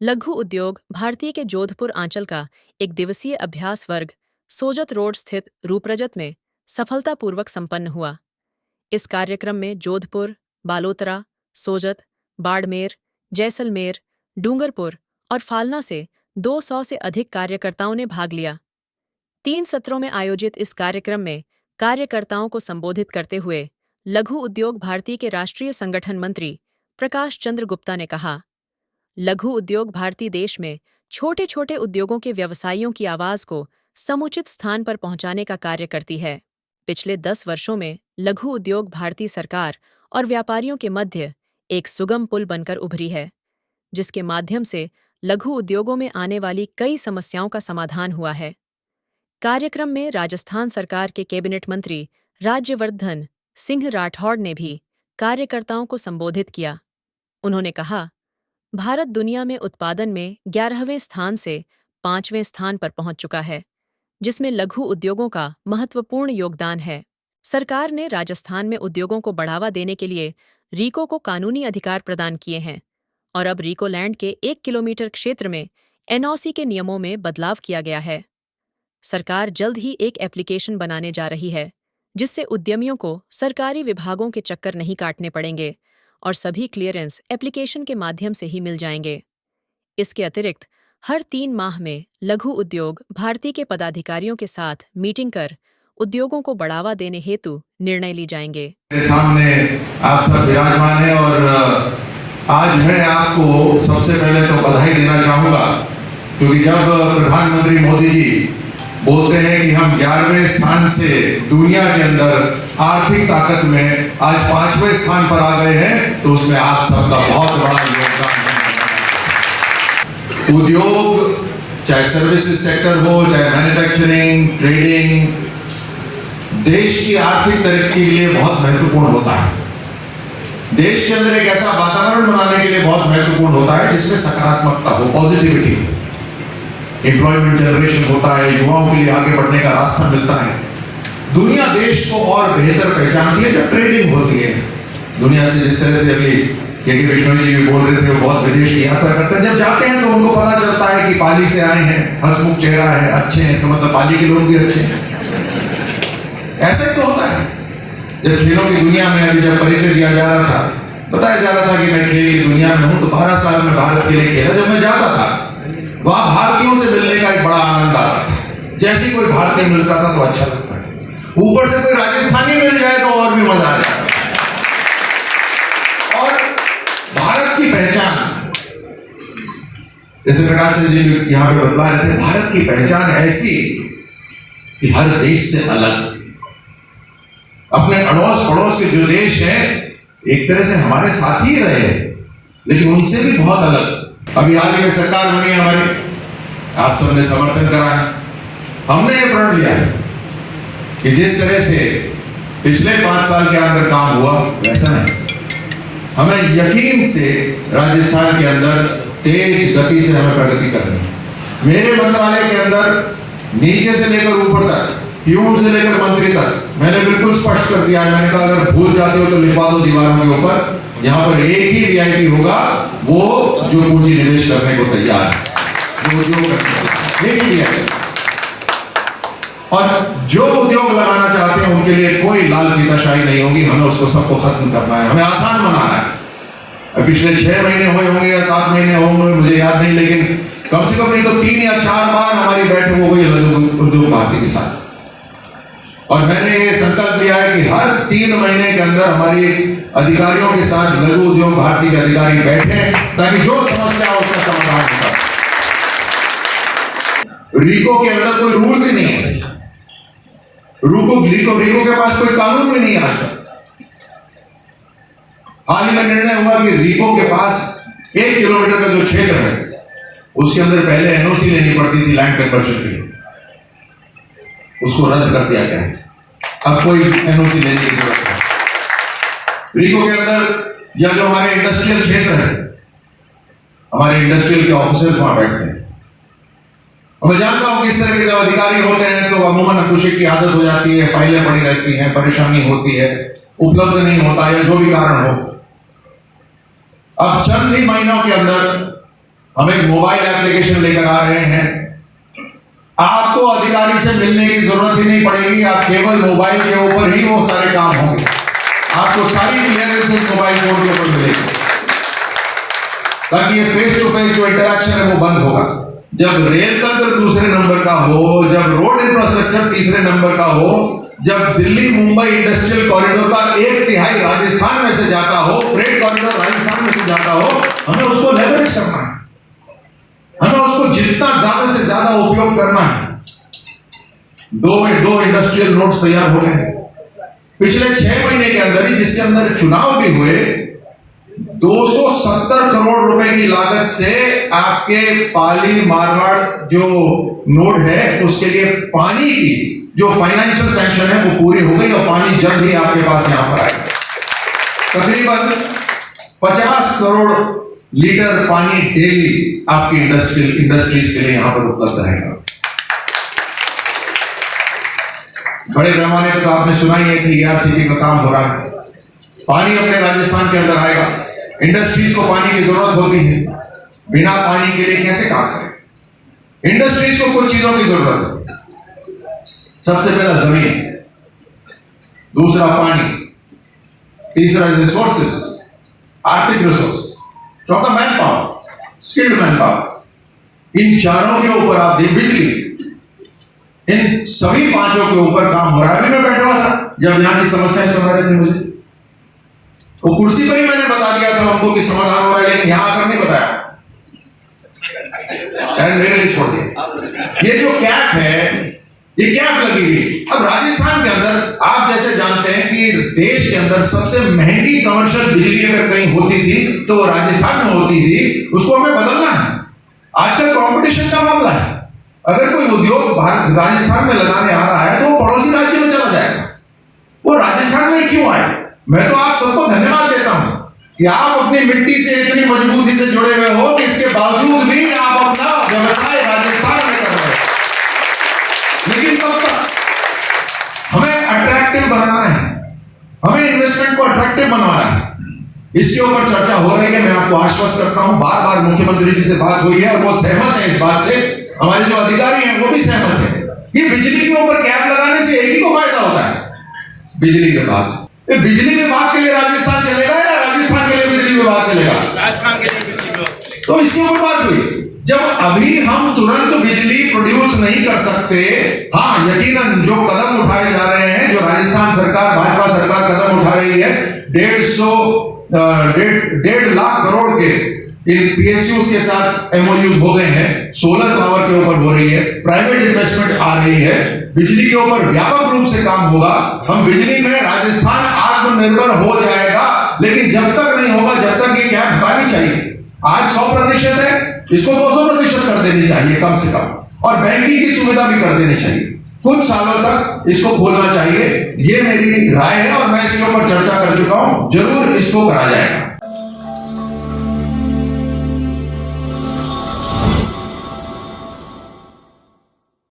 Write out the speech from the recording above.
लघु उद्योग भारती के जोधपुर आंचल का एक दिवसीय अभ्यास वर्ग सोजत रोड स्थित रूपरजत में सफलतापूर्वक संपन्न हुआ। इस कार्यक्रम में जोधपुर, बालोतरा, सोजत, बाड़मेर, जैसलमेर, डूंगरपुर और फालना से 200 से अधिक कार्यकर्ताओं ने भाग लिया। 3 सत्रों में आयोजित इस कार्यक्रम में कार्यकर्ताओं को संबोधित करते हुए लघु उद्योग भारती के राष्ट्रीय संगठन मंत्री प्रकाश चंद्र गुप्ता ने कहा, लघु उद्योग भारती देश में छोटे छोटे उद्योगों के व्यवसायियों की आवाज को समुचित स्थान पर पहुंचाने का कार्य करती है। पिछले 10 वर्षों में लघु उद्योग भारती सरकार और व्यापारियों के मध्य एक सुगम पुल बनकर उभरी है, जिसके माध्यम से लघु उद्योगों में आने वाली कई समस्याओं का समाधान हुआ है। कार्यक्रम में राजस्थान सरकार के कैबिनेट मंत्री राज्यवर्धन सिंह राठौड़ ने भी कार्यकर्ताओं को संबोधित किया। उन्होंने कहा, भारत दुनिया में उत्पादन में 11वें स्थान से 5वें स्थान पर पहुंच चुका है, जिसमें लघु उद्योगों का महत्वपूर्ण योगदान है। सरकार ने राजस्थान में उद्योगों को बढ़ावा देने के लिए रीको को कानूनी अधिकार प्रदान किए हैं और अब रीको लैंड के 1 किलोमीटर क्षेत्र में एनओसी के नियमों में बदलाव किया गया है। सरकार जल्द ही एक एप्लीकेशन बनाने जा रही है, जिससे उद्यमियों को सरकारी विभागों के चक्कर नहीं काटने पड़ेंगे और सभी क्लियरेंस एप्लीकेशन के माध्यम से ही मिल जाएंगे। इसके अतिरिक्त हर 3 माह में लघु उद्योग भारती के पदाधिकारियों के साथ मीटिंग कर उद्योगों को बढ़ावा देने हेतु निर्णय ली जाएंगे। सामने आप सब विराजमान हैं और आज मैं आपको सबसे पहले तो बधाई देना चाहूंगा, क्योंकि जब प्रधानमंत्री मोदी जी बोलते हैं कि हम 11वें स्थान से दुनिया के अंदर आर्थिक ताकत में आज 5वें स्थान पर आ गए हैं, तो उसमें आप सबका बहुत बड़ा योगदान है। उद्योग चाहे सर्विसेज सेक्टर हो, चाहे मैन्युफैक्चरिंग, ट्रेडिंग, देश की आर्थिक तरक्की के लिए बहुत महत्वपूर्ण होता है। देश के अंदर एक ऐसा वातावरण बनाने के लिए बहुत महत्वपूर्ण होता है जिसमें सकारात्मकता हो, पॉजिटिविटी हो, एम्प्लॉयमेंट जनरेशन होता है, युवाओं के लिए आगे बढ़ने का रास्ता मिलता है। दुनिया देश को और बेहतर पहचानती है जब ट्रेडिंग होती है। दुनिया से जिस तरह से अभी के विष्णु जी भी बोल रहे थे, वो बहुत विदेश की यात्रा करते हैं, जब जाते हैं तो उनको पता चलता है कि पाली से आए हैं, हंसमुख चेहरा है, अच्छे हैं, इसका मतलब पाली के लोग भी अच्छे हैं। ऐसा ही तो होता है। जब खेलों की दुनिया में अभी जब परिचय दिया जा रहा था, बताया जा रहा था कि मैं खेल की दुनिया में हूँ, तो 12 साल में भारत के लिए खेला। जब मैं जाता था वहां भारतीयों से मिलने का एक बड़ा आनंद आता था। जैसे कोई भारतीय मिलता था तो अच्छा लगता था। ऊपर से कोई राजस्थानी मिल जाए तो और भी मजा आ जाता है। और भारत की पहचान, जैसे प्रकाश जी यहां पे बतला रहे थे, भारत की पहचान ऐसी कि हर देश से अलग, अपने अड़ोस पड़ोस के जो देश हैं एक तरह से हमारे साथ ही रहे, लेकिन उनसे भी बहुत अलग। अभी हाल ही में सरकार बनी है हमारी, आप सबने समर्थन करा है। हमने ये प्रण लिया है कि जिस तरह से पिछले 5 साल के अंदर काम हुआ वैसा नहीं, हमें यकीन से राजस्थान के अंदर तेज गति से हमें प्रगति करनी। मेरे मंत्रालय के अंदर नीचे से लेकर ऊपर तक, प्यून से लेकर मंत्री तक, मैंने बिल्कुल स्पष्ट कर दिया है। मैंने कहा अगर भूल जाते हो तो लिखवा दो दीवारों के ऊपर, यहाँ पर एक ही वीआईपी होगा, वो जो पूंजी निवेश करने को तैयार है, जो उद्योग करते हैं, एक ही वीआईपी। और जो उद्योग लगाना चाहते हैं उनके लिए कोई लाल फीताशाही नहीं होगी। हमें उसको सबको खत्म करना है, हमें आसान बनाना है। पिछले 6 महीने हुए होंगे या 7 महीने होंगे, मुझे याद नहीं, लेकिन कम से कम नहीं तो 3 या 4 बार हमारी बैठक हो गई उद्योग भारती के साथ। और मैंने ये संकल्प लिया है कि हर 3 महीने के अंदर हमारी अधिकारियों के साथ लघु उद्योग भारती के अधिकारी बैठे, ताकि जो समस्या हो उसका समाधान होगा। रीको के अंदर कोई रूल्स ही नहीं है। रीको के पास कोई कानून भी नहीं है आज तक। हाल ही में निर्णय हुआ कि रीको के पास 1 किलोमीटर का जो क्षेत्र है उसके अंदर पहले एनओसी लेनी पड़ती थी लैंड कन्वर्जन के लिए, उसको रद्द कर दिया गया है। अब कोई एनओसी लेने की जरूरत नहीं। रीको के अंदर या जो हमारे इंडस्ट्रियल क्षेत्र है, हमारे इंडस्ट्रियल के ऑफिसर्स वहां बैठते हैं। मैं जानता हूं किस तरह के जब अधिकारी होते हैं तो अमूमन अकुशे की आदत हो जाती है, फाइलें पड़ी रहती हैं, परेशानी होती है, उपलब्ध नहीं होता है, जो भी कारण हो। अब चंद ही महीनों के अंदर हम एक मोबाइल एप्लीकेशन लेकर आ रहे हैं। आपको अधिकारी से मिलने की जरूरत ही नहीं पड़ेगी, आप केवल मोबाइल के ऊपर ही वो सारे काम होंगे। आपको सारी क्लियरेंसेस मोबाइल फोन के ऊपर मिलेगी, ताकि ये फेस टू फेस जो इंटरेक्शन है वो बंद होगा। जब रेल तंत्र दूसरे नंबर का हो, जब रोड इंफ्रास्ट्रक्चर तीसरे नंबर का हो, जब दिल्ली मुंबई इंडस्ट्रियल कॉरिडोर का 1/3 राजस्थान में से जाता हो, फ्रेट कॉरिडोर राजस्थान में से जाता हो, हमें उसको लेवरेज करना है, हमें उसको जितना ज्यादा से ज्यादा उपयोग करना है। 2 इंडस्ट्रियल नोड्स तैयार हो गए पिछले 6 महीने के अंदर ही, जिसके अंदर चुनाव भी हुए। 270 करोड़ रुपए की लागत से आपके पाली मारवाड़ जो नोड है उसके लिए पानी की जो फाइनेंशियल सैंक्शन है वो पूरी हो गई और पानी जल्द ही आपके पास यहां पर आएगा। तकरीबन 50 करोड़ लीटर पानी डेली आपकी इंडस्ट्रीज के लिए यहां पर उपलब्ध रहेगा। बड़े पैमाने पर आपने सुना ही है कि ERCP का काम हो रहा है। पानी अपने राजस्थान के अंदर आएगा। इंडस्ट्रीज को पानी की जरूरत होती है, बिना पानी के लिए कैसे काम करें? इंडस्ट्रीज को कुछ चीजों की जरूरत है। सबसे पहला जमीन, दूसरा पानी, तीसरा रिसोर्सेस, आर्थिक रिसोर्सेस, चौथा man power, skilled man power. इन चारों के ऊपर आप देख, बिजली, इन सभी 5 के ऊपर काम हो रहा है। अभी मैं बैठा हुआ था, जब यहाँ की समस्याएं सुना रहे थे मुझे, वो कुर्सी पर ही मैंने बता दिया था हमको कि समाधान हो रहा है, लेकिन यहां आकर नहीं बताया, शायद मेरे लिए छोड़ दिया। ये जो कैप है, ये कैप लगी हुई। अब राजस्थान के अंदर आप जैसे जानते हैं कि देश के अंदर सबसे महंगी कमर्शियल बिजली अगर कहीं होती थी तो वो राजस्थान में होती थी। उसको हमें बदलना है। आजकल कंपटीशन का मामला है। अगर कोई उद्योग राजस्थान में लगाने आ रहा है तो वो पड़ोसी राज्य में चला जाएगा, वो राजस्थान में क्यों आए? मैं तो आप सबको धन्यवाद देता हूं कि आप अपनी मिट्टी से इतनी मजबूती से जुड़े हुए हो कि इसके बावजूद भी आप अपना व्यवसाय राजस्थान में कर रहे हो। लेकिन कब तक? हमें अट्रैक्टिव बनाना है, हमें इन्वेस्टमेंट को अट्रैक्टिव बनाना है। इसके ऊपर चर्चा हो रही है। मैं आपको आश्वस्त करता हूं, बार बार मुख्यमंत्री जी से बात हुई है और वो सहमत है इस बात से। हमारे जो अधिकारी हैं वो भी सहमत है कि बिजली के ऊपर कैप लगाने से एक ही को फायदा होता है, बिजली विभाग। बिजली विभाग के लिए राजस्थान चलेगा या राजस्थान के लिए बिजली विभाग चलेगा? राजस्थान के लिए बिजली विभाग। तो इसके ऊपर बात हुई। जब अभी हम तुरंत बिजली प्रोड्यूस नहीं कर सकते, हाँ यकीनन जो कदम उठाए जा रहे हैं, जो राजस्थान सरकार, भाजपा सरकार कदम उठा रही है, 1.5 लाख करोड़ के इन PSUs के साथ MOUs हो गए हैं। सोलर पावर के ऊपर हो रही है, प्राइवेट इन्वेस्टमेंट आ रही है, बिजली के ऊपर व्यापक रूप से काम होगा। हम बिजली में राजस्थान आत्मनिर्भर हो जाएगा। लेकिन जब तक नहीं होगा, जब तक ये कैप हटानी चाहिए। आज 100% है, इसको 200% कर देनी चाहिए कम से कम, और बैंकिंग की सुविधा भी कर देनी चाहिए। कुछ सालों तक इसको खोलना चाहिए, ये मेरी राय है और मैं इसके ऊपर चर्चा कर चुका हूं। जरूर इसको करा जाएगा।